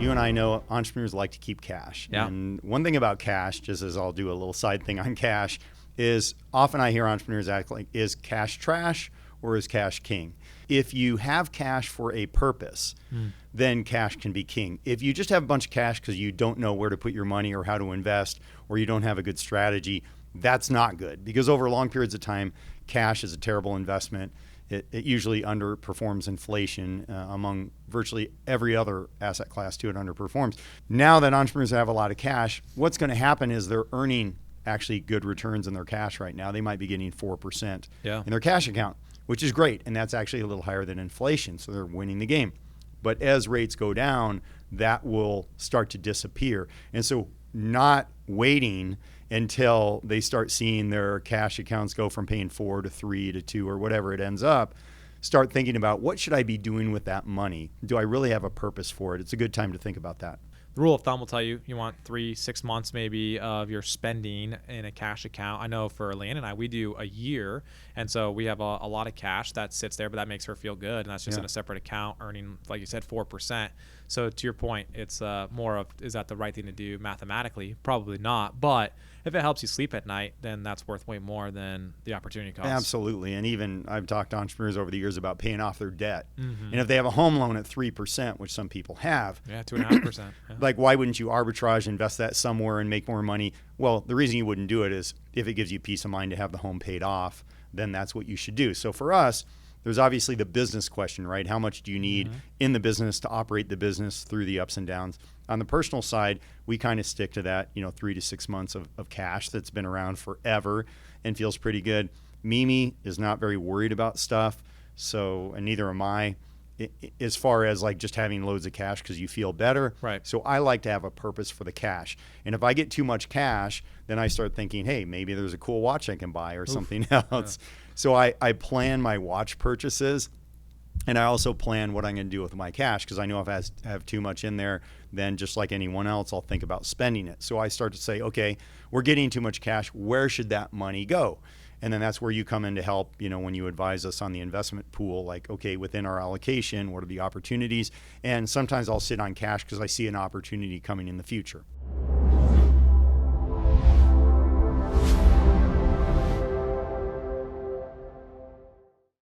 you and I know entrepreneurs like to keep cash. Yeah. And one thing about cash, just as I'll do a little side thing on cash, is often I hear entrepreneurs act like, is cash trash or is cash king? If you have cash for a purpose, then cash can be king. If you just have a bunch of cash because you don't know where to put your money or how to invest, or you don't have a good strategy, that's not good, because over long periods of time, cash is a terrible investment. It usually underperforms inflation. Among virtually every other asset class too, it underperforms. Now that entrepreneurs have a lot of cash, what's going to happen is they're earning actually good returns in their cash right now. They might be getting 4% in their cash account, which is great. And that's actually a little higher than inflation. So they're winning the game. But as rates go down, that will start to disappear. And so not waiting until they start seeing their cash accounts go from paying 4 to 3 to 2 or whatever it ends up, start thinking about, what should I be doing with that money? Do I really have a purpose for it? It's a good time to think about that. The rule of thumb will tell you want 3-6 months maybe of your spending in a cash account. I know for Leanne and I, we do a year. And so we have a lot of cash that sits there, but that makes her feel good. And that's just in a separate account earning, like you said, 4%. So to your point, it's more of, is that the right thing to do mathematically? Probably not. But if it helps you sleep at night, then that's worth way more than the opportunity cost. Absolutely. And even I've talked to entrepreneurs over the years about paying off their debt. And if they have a home loan at 3%, which some people have, 2.5%. Like, why wouldn't you arbitrage, invest that somewhere and make more money? Well, the reason you wouldn't do it is if it gives you peace of mind to have the home paid off, then that's what you should do. So for us, there's obviously the business question, right? How much do you need in the business to operate the business through the ups and downs? On the personal side, we kind of stick to that, 3 to 6 months of cash that's been around forever and feels pretty good. Mimi is not very worried about stuff, so, and neither am I, as far as like just having loads of cash because you feel better. Right. So I like to have a purpose for the cash. And if I get too much cash, then I start thinking, hey, maybe there's a cool watch I can buy or something else. So I plan my watch purchases, and I also plan what I'm going to do with my cash, because I know if I have too much in there, then just like anyone else, I'll think about spending it. So I start to say, okay, we're getting too much cash. Where should that money go? And then that's where you come in to help, when you advise us on the investment pool, like, okay, within our allocation, what are the opportunities? And sometimes I'll sit on cash because I see an opportunity coming in the future.